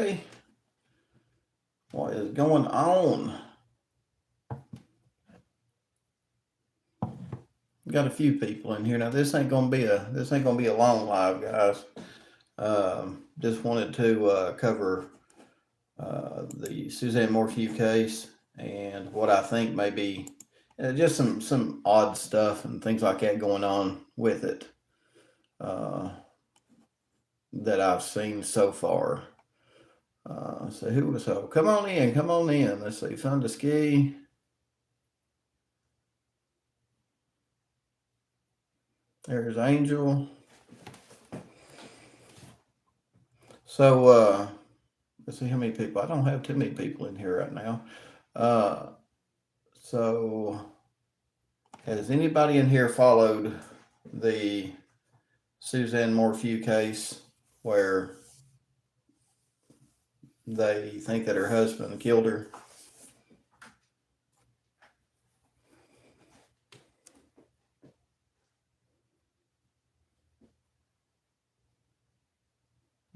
Hey, what is going on? Got a few people in here now. This ain't gonna be a long live, guys. Just wanted to cover the Suzanne Morphew case and what I think may be just some odd stuff and things like that going on with it that I've seen so far. So come on in, come on in. Let's see, fun to ski. There's Angel. So let's see how many people. I don't have too many people in here right now. So has anybody in here followed the Suzanne Morphew case where they think that her husband killed her?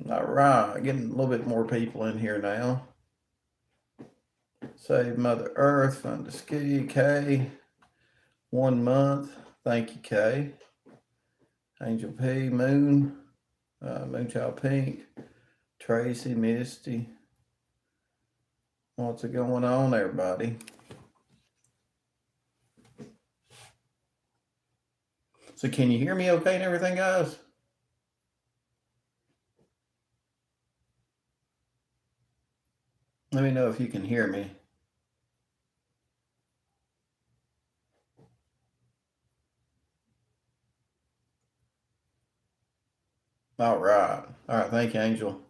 All right, getting a little bit more people in here now. Save Mother Earth, Fun to Ski, Kay. 1 month. Thank you, Kay. Angel P, Moon, Moonchild Pink, Tracy, Misty. What's going on, everybody? So can you hear me okay and everything, guys? Let me know if you can hear me. All right. All right. Thank you, Angel.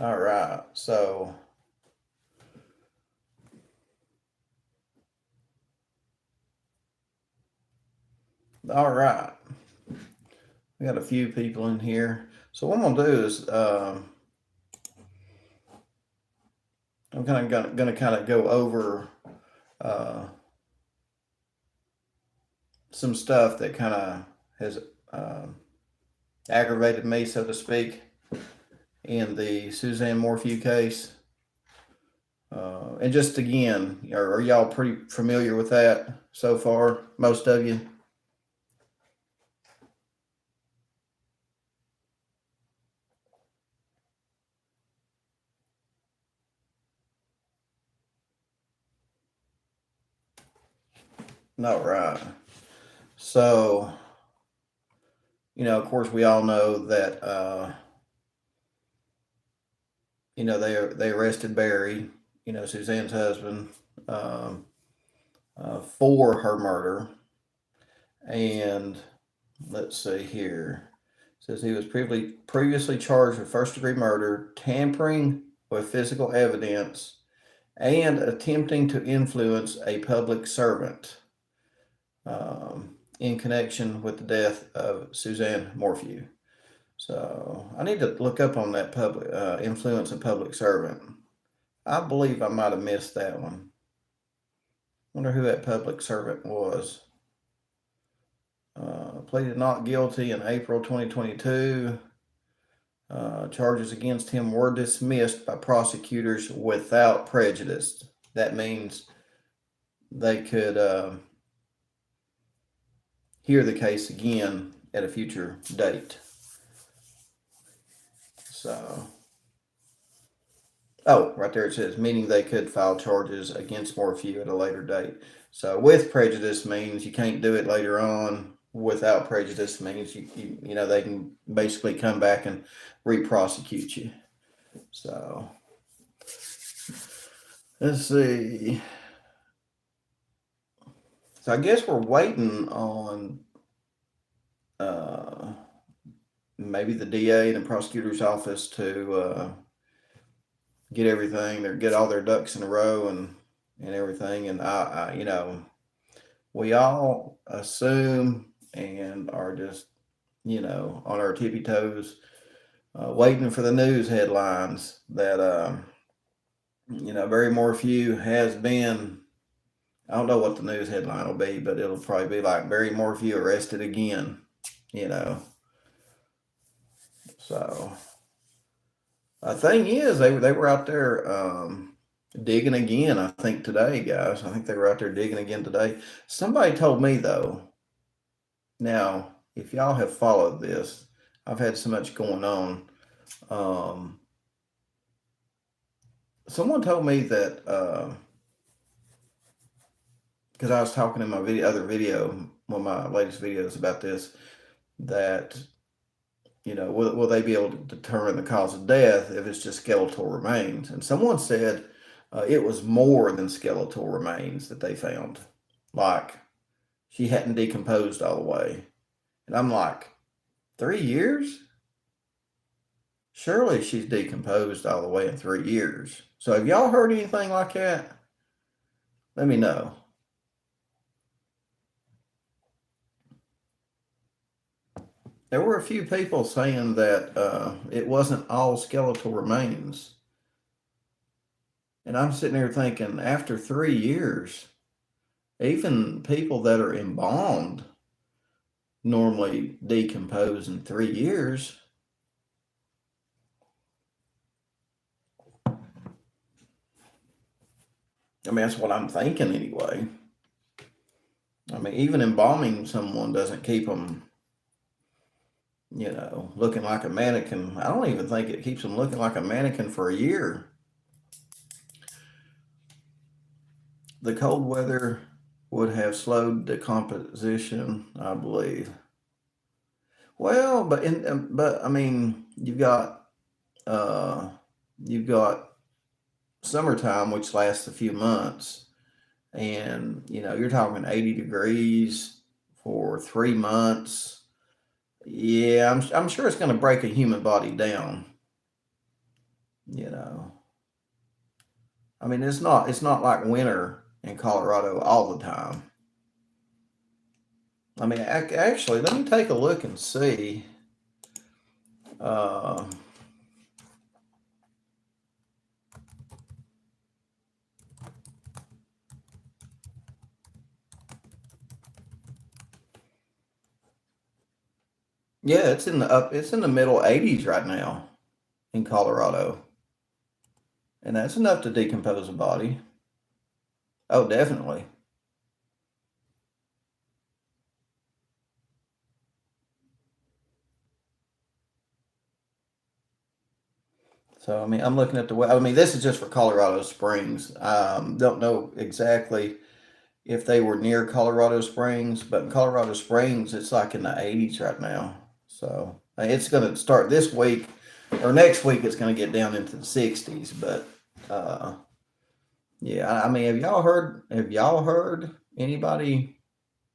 All right. So all right. We got a few people in here. So what I'm gonna do is I'm gonna kind of go over some stuff that kind of has aggravated me, so to speak, in the Suzanne Morphew case. And just again, are y'all pretty familiar with that so far? Most of you? No, right. So, of course, we all know that, they arrested Barry, Suzanne's husband, for her murder. And let's see here. It says he was previously charged with first-degree murder, tampering with physical evidence, and attempting to influence a public servant in connection with the death of Suzanne Morphew. So I need to look up on that public influence a public servant. I believe I might have missed that one. Wonder who that public servant was. Pleaded not guilty in April 2022. Charges against him were dismissed by prosecutors without prejudice. That means they could hear the case again at a future date. So, right there it says, meaning they could file charges against Morphew at a later date. So with prejudice means you can't do it later on. Without prejudice means you know they can basically come back and re-prosecute you. So let's see. So I guess we're waiting on maybe the DA and the prosecutor's office to get everything, get all their ducks in a row and everything. And I we all assume and are just, on our tippy toes, waiting for the news headlines that, Barry Morphew has been. I don't know what the news headline will be, but it'll probably be like Barry Morphew arrested again, So the thing is, they were out there digging again. I think today, guys. I think they were out there digging again today. Somebody told me though. Now, if y'all have followed this, I've had so much going on. Um, Someone told me that because I was talking in my other video, one of my latest videos about this, that will they be able to determine the cause of death if it's just skeletal remains? And someone said it was more than skeletal remains that they found, like she hadn't decomposed all the way. And I'm like, 3 years? Surely she's decomposed all the way in 3 years. So have y'all heard anything like that? Let me know. There were a few people saying that it wasn't all skeletal remains. And I'm sitting here thinking, after 3 years, even people that are embalmed normally decompose in 3 years. I mean, that's what I'm thinking anyway. I mean, even embalming someone doesn't keep them, looking like a mannequin. I don't even think it keeps them looking like a mannequin for a year. The cold weather would have slowed decomposition, I believe. Well, but I mean, you've got summertime, which lasts a few months, and you're talking 80 degrees for 3 months. Yeah, I'm sure it's going to break a human body down. I mean, it's not like winter in Colorado all the time. I mean, actually, let me take a look and see. Yeah, it's in the middle 80s right now in Colorado. And that's enough to decompose a body. Oh, definitely. So, I mean, I'm looking at I mean, this is just for Colorado Springs. Don't know exactly if they were near Colorado Springs, but in Colorado Springs, it's like in the 80s right now. So, it's going to start this week or next week, it's going to get down into the 60s. But, yeah, I mean, have y'all heard anybody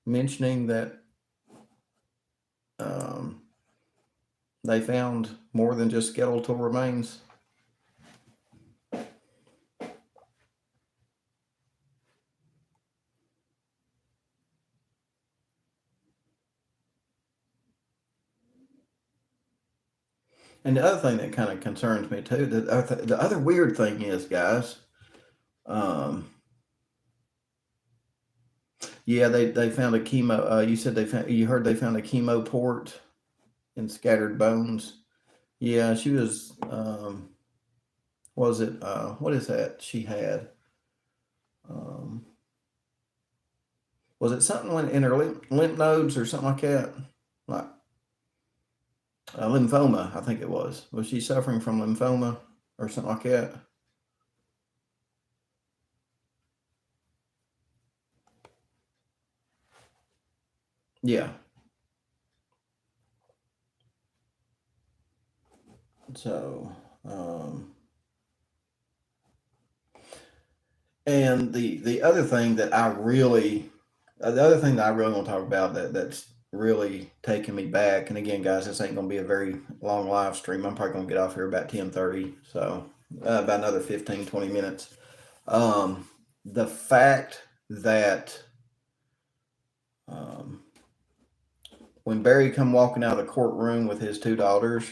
mentioning that they found more than just skeletal remains? And the other thing that kind of concerns me too, the other weird thing is, guys, yeah, they found a chemo. You heard they found a chemo port in scattered bones. Yeah, she was. Was it? What is that she had? Um, was it something in her lymph nodes or something like that? Like lymphoma, I think it was. Was she suffering from lymphoma or something like that? Yeah. So, and the other thing that I really, want to talk about that's really taking me back. And again, guys, this ain't going to be a very long live stream. I'm probably going to get off here about 10:30. So about another 15, 20 minutes. The fact that when Barry come walking out of the courtroom with his two daughters,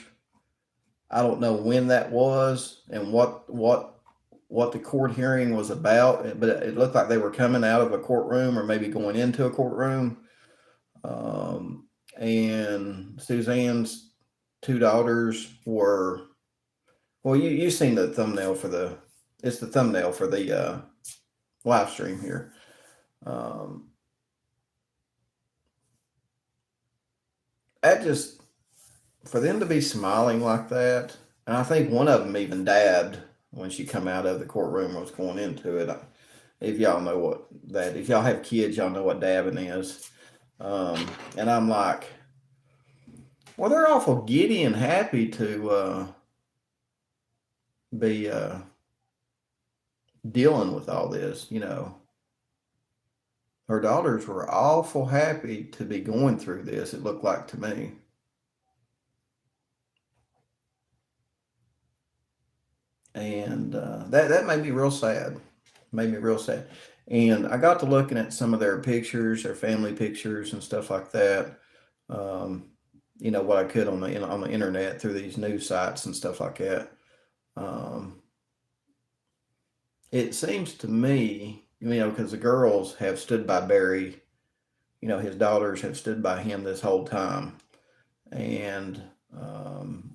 I don't know when that was and what the court hearing was about, but it looked like they were coming out of a courtroom or maybe going into a courtroom. And Suzanne's two daughters were, well, you seen the thumbnail for it's the thumbnail for the live stream here. That just, for them to be smiling like that, and I think one of them even dabbed when she come out of the courtroom or was going into it. If y'all know what that, if y'all have kids, y'all know what dabbing is. And I'm like, well, they're awful giddy and happy to be dealing with all this, you know. Her daughters were awful happy to be going through this, it looked like to me. And that made me real sad. Made me real sad. And I got to looking at some of their pictures, their family pictures and stuff like that. You know, what I could on the internet through these news sites and stuff like that. It seems to me, you know, because the girls have stood by Barry, you know, his daughters have stood by him this whole time. And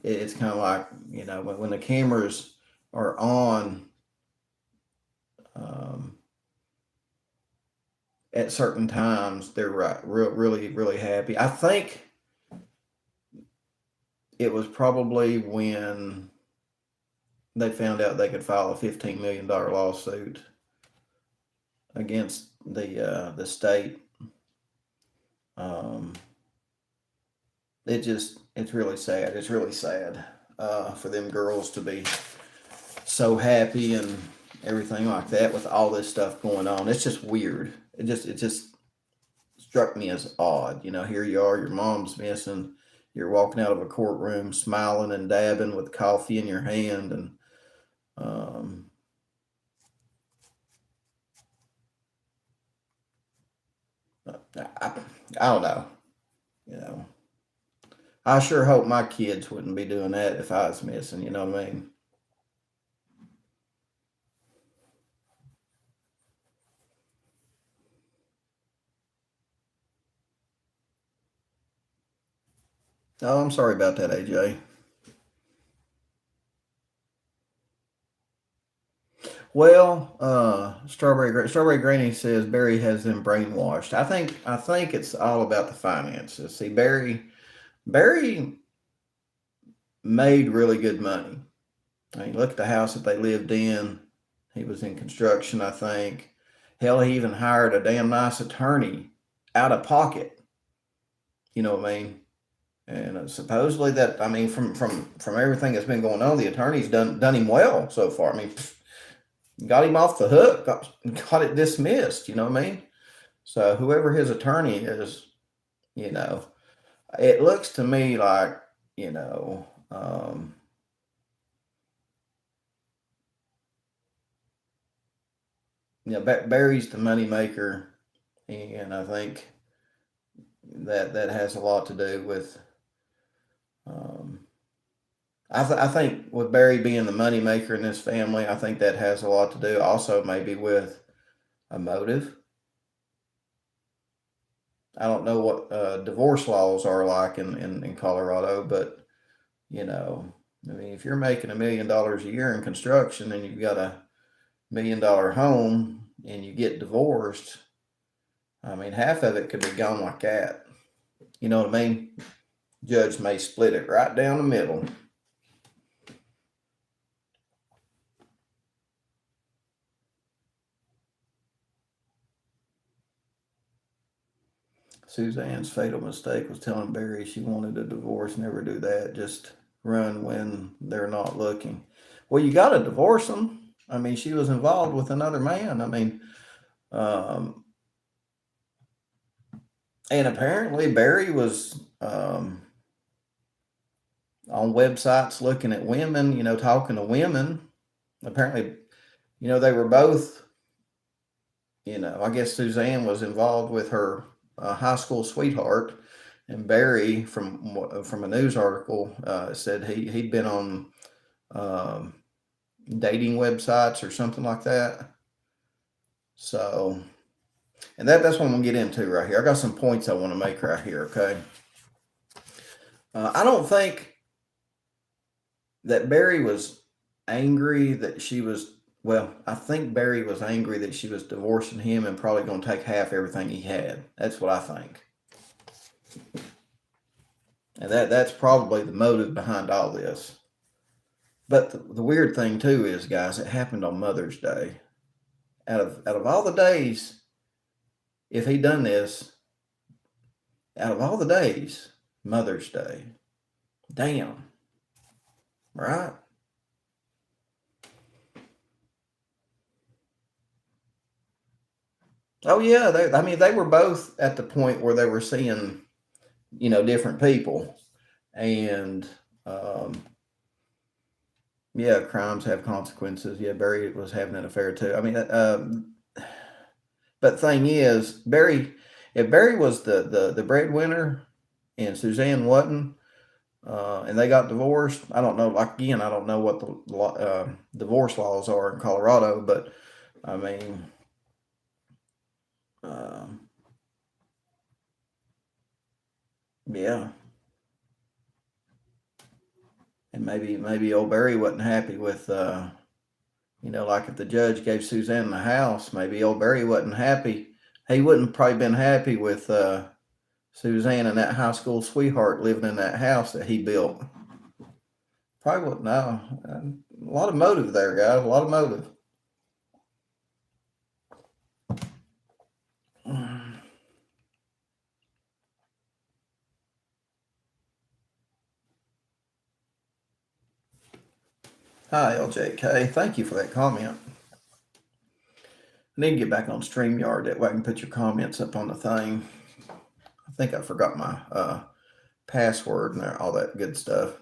it's kind of like, you know, when the cameras are on at certain times, they're really, really happy. I think it was probably when they found out they could file a $15 million lawsuit against the state. It's really sad. It's really sad for them girls to be so happy and everything like that with all this stuff going on. It's just weird. It just struck me as odd. You know, here you are, your mom's missing. You're walking out of a courtroom smiling and dabbing with coffee in your hand, and I don't know. You know, I sure hope my kids wouldn't be doing that if I was missing. You know what I mean? Oh, I'm sorry about that, AJ. Well, Strawberry Granny says Barry has them brainwashed. I think it's all about the finances. See, Barry made really good money. I mean, look at the house that they lived in. He was in construction, I think. Hell, he even hired a damn nice attorney out of pocket. You know what I mean? And supposedly that, I mean, from everything that's been going on, the attorney's done him well so far. I mean, got him off the hook, got it dismissed. You know what I mean? So whoever his attorney is, you know, it looks to me like, you know, Barry's the money maker, and I think that has a lot to do with. Um, I think with Barry being the money maker in this family, I think that has a lot to do also maybe with a motive. I don't know what divorce laws are like in Colorado, but you know, I mean, if you're making $1 million a year in construction and you've got a $1 million home and you get divorced, I mean, half of it could be gone like that. You know what I mean? Judge may split it right down the middle. Suzanne's fatal mistake was telling Barry she wanted a divorce. Never do that. Just run when they're not looking. Well, you got to divorce them. I mean, she was involved with another man. I mean, um, and apparently Barry was on websites looking at women, you know, talking to women. Apparently, you know, they were both, you know, I guess Suzanne was involved with her high school sweetheart, and Barry, from a news article, said he'd been on um, dating websites or something like that. So, and that's what I'm gonna get into right here. I got some points I want to make right here. Okay, I don't think that Barry was angry that she was, well, I think Barry was angry that she was divorcing him and probably going to take half everything he had. That's what I think. And that's probably the motive behind all this. But the weird thing too is, guys, it happened on Mother's Day. Out of all the days, if he'd done this, out of all the days, Mother's Day. Damn. Right? Oh yeah, I mean they were both at the point where they were seeing, different people, and yeah, crimes have consequences. Yeah, Barry was having an affair too. I mean, but thing is, if Barry was the breadwinner and Suzanne wasn't, and they got divorced, I don't know. Like again, I don't know what the divorce laws are in Colorado, but I mean. Yeah, and maybe old Barry wasn't happy with like if the judge gave Suzanne the house, maybe old Barry wasn't happy. He wouldn't probably been happy with Suzanne and that high school sweetheart living in that house that he built. Probably wouldn't. No, a lot of motive there, guys. A lot of motive. Hi, LJK. Thank you for that comment. I need to get back on StreamYard. That way I can put your comments up on the thing. I think I forgot my password and all that good stuff.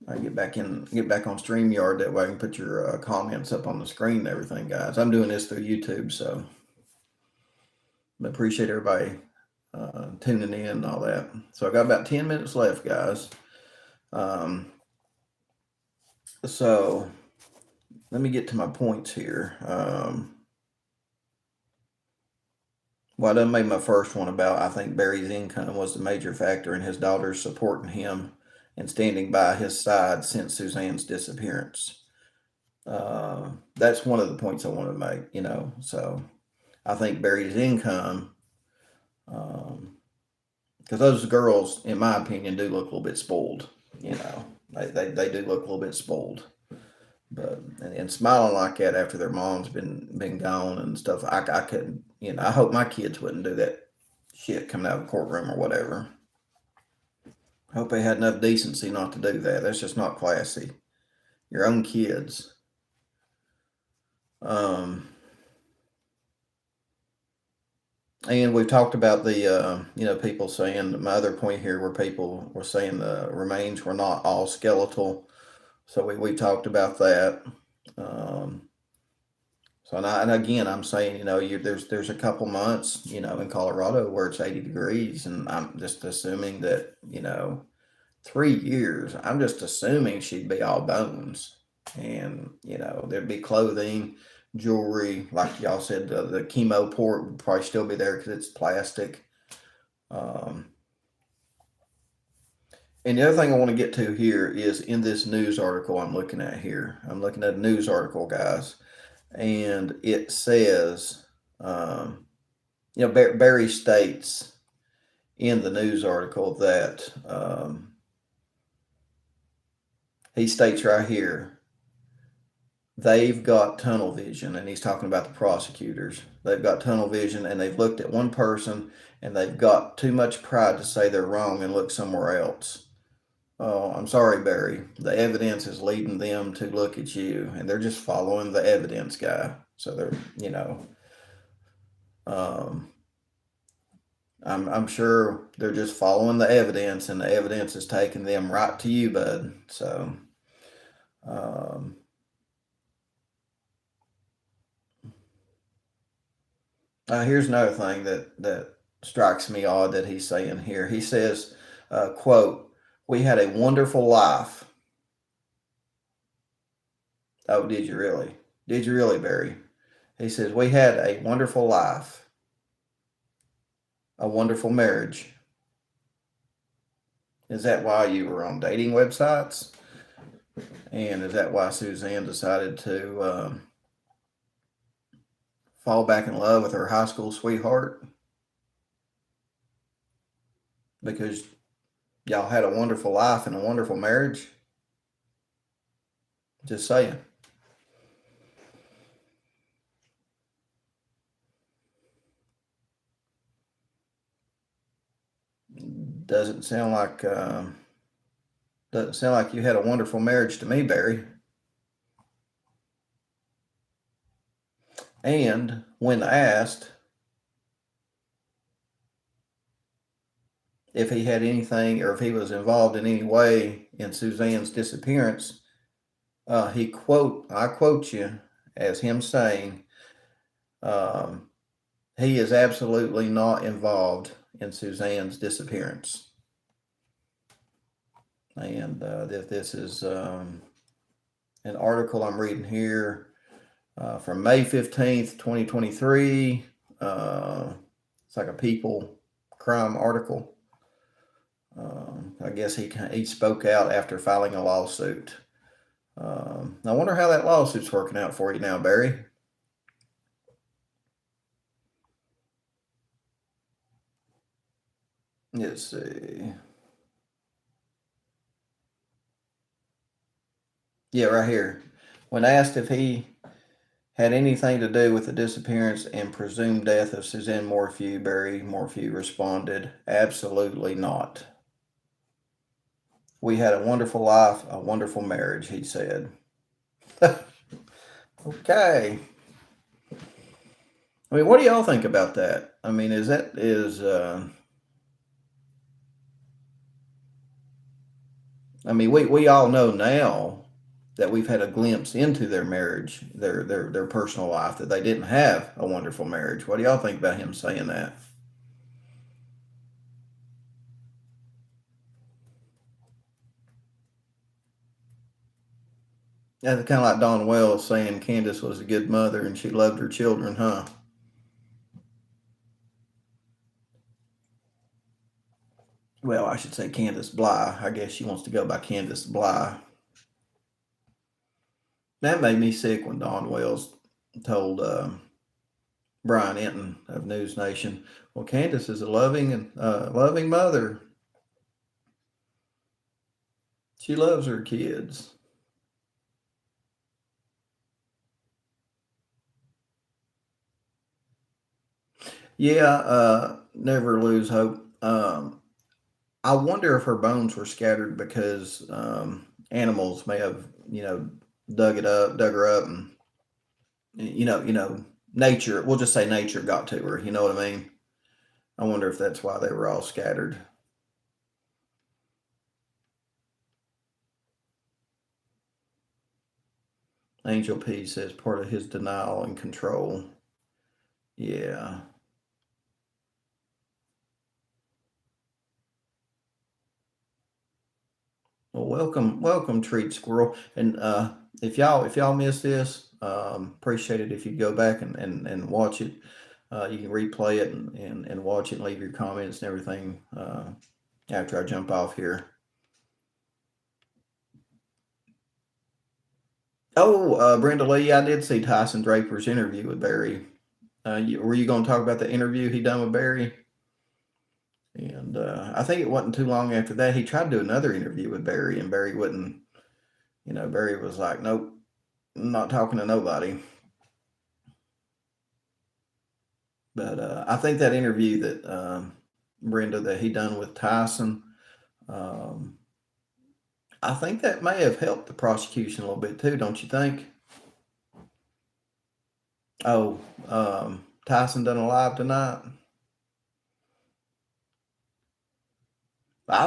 I get back on StreamYard. That way I can put your comments up on the screen and everything, guys. I'm doing this through YouTube, so I appreciate everybody tuning in and all that. So I got about 10 minutes left, guys. So let me get to my points here. Well, I done made my first one about I think Barry's income was the major factor in his daughters supporting him and standing by his side since Suzanne's disappearance. That's one of the points I want to make, so I think Barry's income, because those girls, in my opinion, do look a little bit spoiled, they do look a little bit spoiled. But and smiling like that after their mom's been gone and stuff, I couldn't. I hope my kids wouldn't do that shit coming out of the courtroom or whatever. I hope they had enough decency not to do that. That's just not classy. Your own kids. And we've talked about the people saying, my other point here where people were saying the remains were not all skeletal. So we talked about that. And again, I'm saying, there's a couple months, in Colorado where it's 80 degrees, and I'm just assuming that, 3 years, I'm just assuming she'd be all bones, and, there'd be clothing, jewelry, like y'all said, the chemo port would probably still be there because it's plastic. And the other thing I want to get to here is in this news article I'm looking at here. I'm looking at a news article, guys. And it says, Barry states in the news article that he states right here, they've got tunnel vision. And he's talking about the prosecutors. They've got tunnel vision and they've looked at one person and they've got too much pride to say they're wrong and look somewhere else. Oh, I'm sorry, Barry. The evidence is leading them to look at you, and they're just following the evidence, guy. So they're, I'm sure they're just following the evidence, and the evidence is taking them right to you, bud. So, here's another thing that strikes me odd that he's saying here. He says, quote, "We had a wonderful life." Oh, did you really? Did you really, Barry? He says, "We had a wonderful life, a wonderful marriage." Is that why you were on dating websites? And is that why Suzanne decided to fall back in love with her high school sweetheart? Because y'all had a wonderful life and a wonderful marriage? Just saying. Doesn't sound like doesn't sound like you had a wonderful marriage to me, Barry. And when asked if he had anything or if he was involved in any way in Suzanne's disappearance, I quote you as him saying, um, he is absolutely not involved in Suzanne's disappearance. And this is an article I'm reading here from May 15th, 2023. It's like a People crime article. I guess he spoke out after filing a lawsuit. I wonder how that lawsuit's working out for you now, Barry. Let's see. Yeah, right here. When asked if he had anything to do with the disappearance and presumed death of Suzanne Morphew, Barry Morphew responded, absolutely not. We had a wonderful life, a wonderful marriage, he said. Okay. I mean, what do y'all think about that? I mean, I mean, we all know now that we've had a glimpse into their marriage, their personal life, that they didn't have a wonderful marriage. What do y'all think about him saying that? Yeah, kind of like Dawn Wells saying Candace was a good mother and she loved her children, huh? Well, I should say Candace Bly. I guess she wants to go by Candace Bly. That made me sick when Dawn Wells told Brian Enton of News Nation, "Well, Candace is a loving and loving mother. She loves her kids." Yeah, never lose hope. I wonder if her bones were scattered because animals may have, dug her up, and nature. We'll just say nature got to her. You know what I mean? I wonder if that's why they were all scattered. Angel P says part of his denial and control. Yeah. Well, welcome, Treat Squirrel. And if y'all missed this, appreciate it if you go back and watch it. You can replay it and watch it and leave your comments and everything after I jump off here. Oh, Brenda Lee, I did see Tyson Draper's interview with Barry. Were you going to talk about the interview he done with Barry? And I think it wasn't too long after that he tried to do another interview with Barry, and Barry wouldn't. Barry was like, "Nope, I'm not talking to nobody." But I think that interview that Brenda that he done with Tyson, um, I think that may have helped the prosecution a little bit too, don't you think? Oh, Tyson done a live tonight. I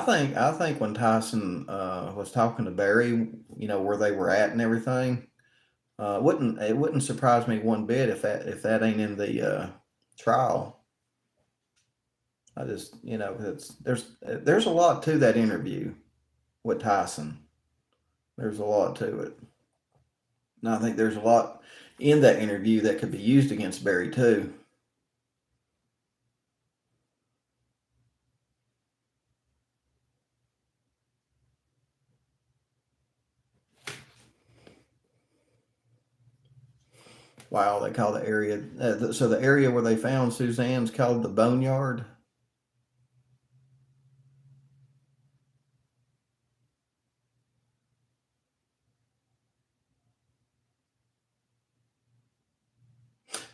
think when Tyson was talking to Barry, where they were at and everything, it wouldn't surprise me one bit if that ain't in the trial. I just there's a lot to that interview with Tyson. There's a lot to it. And I think there's a lot in that interview that could be used against Barry too. Wow, they call the area. So the area where they found Suzanne's called the Boneyard.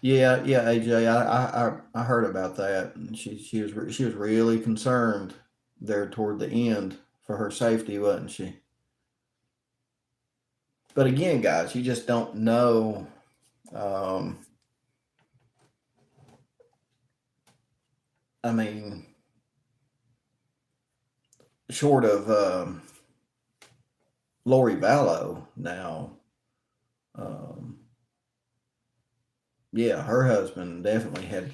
Yeah, yeah, AJ, I heard about that. And she was really concerned there toward the end for her safety, wasn't she? But again, guys, you just don't know. Um, I mean, short of Lori Vallow now, um, yeah, her husband definitely had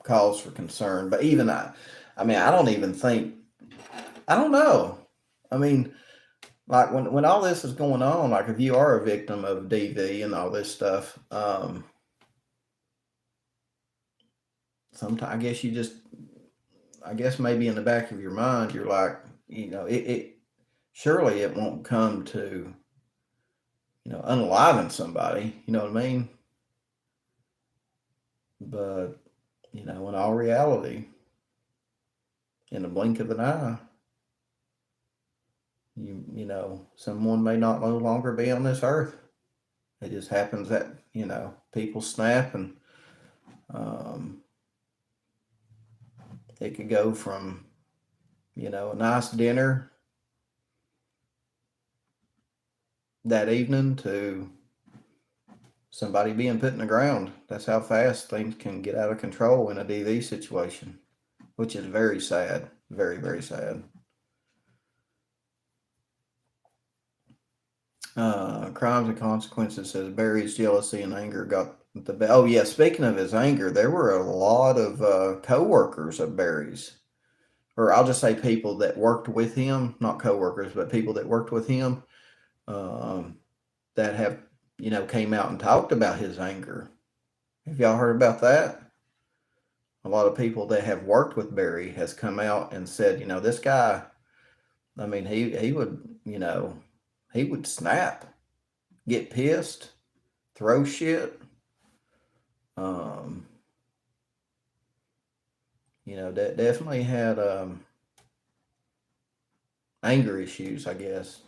cause for concern. But even I mean, I don't even think, I don't know. I mean, like when all this is going on, like if you are a victim of DV and all this stuff, sometimes I guess you just, I guess maybe in the back of your mind, you're like, it surely it won't come to, unaliving somebody. You know what I mean? But in all reality, in the blink of an eye, someone may not no longer be on this earth. It just happens that people snap, and um, it could go from a nice dinner that evening to somebody being put in the ground. That's how fast things can get out of control in a DV situation, which is very sad. Very, very sad. Crimes and Consequences says Barry's jealousy and anger got the best. Oh, yeah. Speaking of his anger, there were a lot of co workers of Barry's, or I'll just say people that worked with him, not co workers, but people that worked with him um, that have, came out and talked about his anger. Have y'all heard about that? A lot of people that have worked with Barry has come out and said, this guy, I mean, he would, he would snap, get pissed, throw shit. Um, definitely had anger issues, I guess.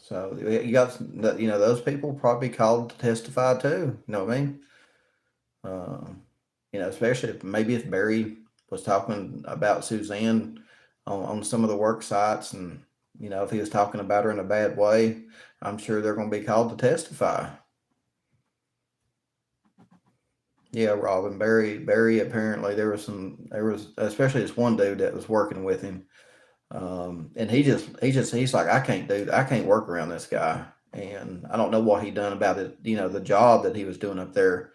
So you got, those people probably called to testify too. You know what I mean? Um, especially maybe if Barry was talking about Suzanne on some of the work sites, and if he was talking about her in a bad way, I'm sure they're going to be called to testify. Yeah, Robin, Barry. Apparently, there was especially this one dude that was working with him, and he's like, I can't work around this guy, and I don't know what he done about it, the job that he was doing up there.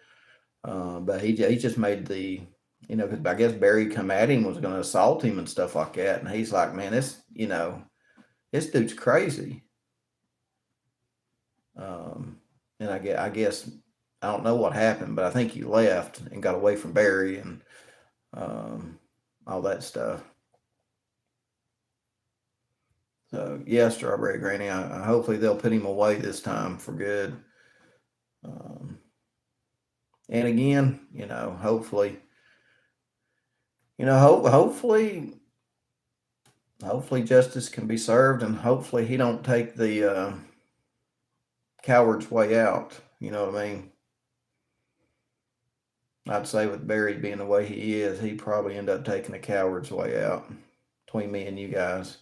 But he just made because I guess Barry come at him, was going to assault him and stuff like that, and he's like, man, this dude's crazy. Um, and I guess I don't know what happened, but I think he left and got away from Barry and um, all that stuff. So yeah, Strawberry Granny. Hopefully they'll put him away this time for good. Um, and again, hopefully, hopefully justice can be served, and hopefully he don't take the coward's way out. You know what I mean? I'd say with Barry being the way he is, he'd probably end up taking the coward's way out between me and you guys.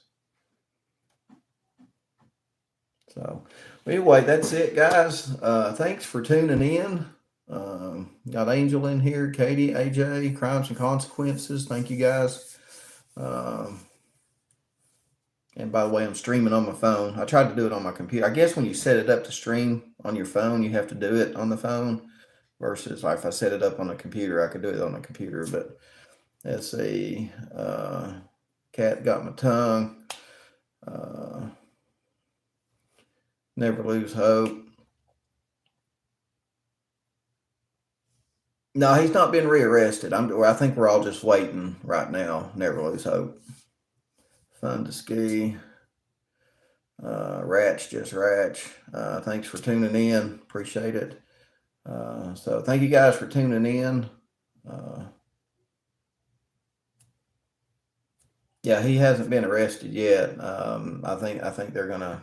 So anyway, that's it, guys. Thanks for tuning in. Got Angel in here, Katie, AJ, Crimes and Consequences. Thank you, guys. Um, And by the way, I'm streaming on my phone. I tried to do it on my computer. I guess when you set it up to stream on your phone, you have to do it on the phone versus like if I set it up on the computer, I could do it on the computer. But let's see. Cat got my tongue. Uh, Never lose hope. No, he's not been rearrested. I think we're all just waiting right now. Never lose hope. Fun to ski. Ratch, just Ratch. Thanks for tuning in. Appreciate it. So thank you guys for tuning in. Yeah, he hasn't been arrested yet. I think they're gonna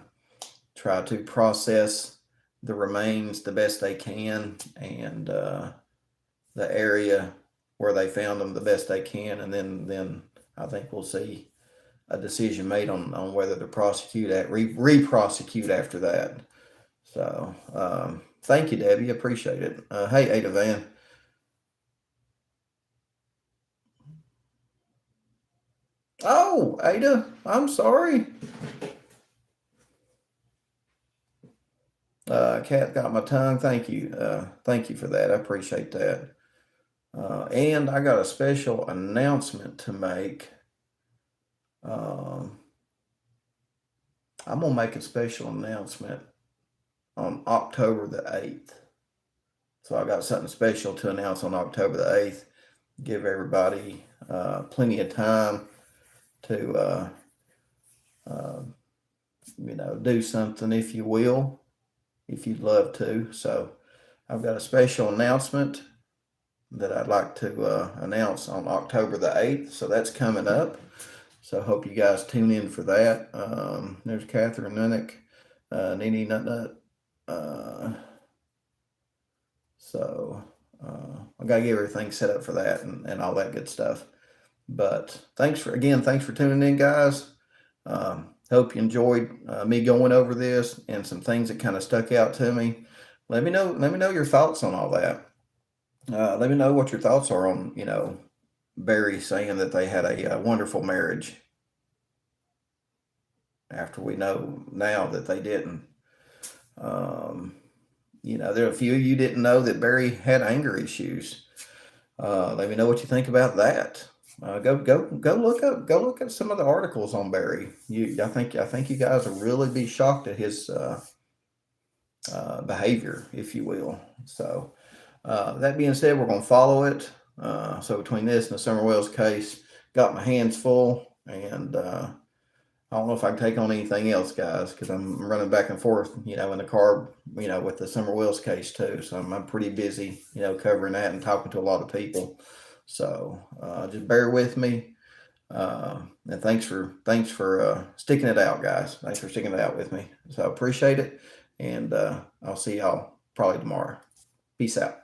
try to process the remains the best they can, and the area where they found them the best they can, and then I think we'll see a decision made on whether to prosecute re-prosecute after that. So thank you, Debbie. Appreciate it. Hey, Ada Van. Oh, Ada, I'm sorry. Cat got my tongue. Thank you. Thank you for that. I appreciate that. And I got a special announcement to make. Um, I'm gonna make a special announcement on October the 8th. So I got something special to announce on October the 8th. Give everybody plenty of time to do something, if you will, if you'd love to. So I've got a special announcement that I'd like to announce on October the 8th. So that's coming up. So I hope you guys tune in for that. There's Catherine Nunnick, Nene Nut Nut. So I got to get everything set up for that and all that good stuff. But thanks for tuning in, guys. Hope you enjoyed me going over this and some things that kind of stuck out to me. Let me know your thoughts on all that. Let me know what your thoughts are on, Barry saying that they had a wonderful marriage after we know now that they didn't. There are a few of you didn't know that Barry had anger issues. Let me know what you think about that. Go look at some of the articles on Barry. I think you guys will really be shocked at his behavior, if you will. So that being said, we're going to follow it. So between this and the Summer Wells case, got my hands full, and I don't know if I can take on anything else, guys, because I'm running back and forth, in the car, with the Summer Wells case too. So I'm pretty busy, covering that and talking to a lot of people. So just bear with me. And thanks for sticking it out, guys. Thanks for sticking it out with me. So I appreciate it. And I'll see y'all probably tomorrow. Peace out.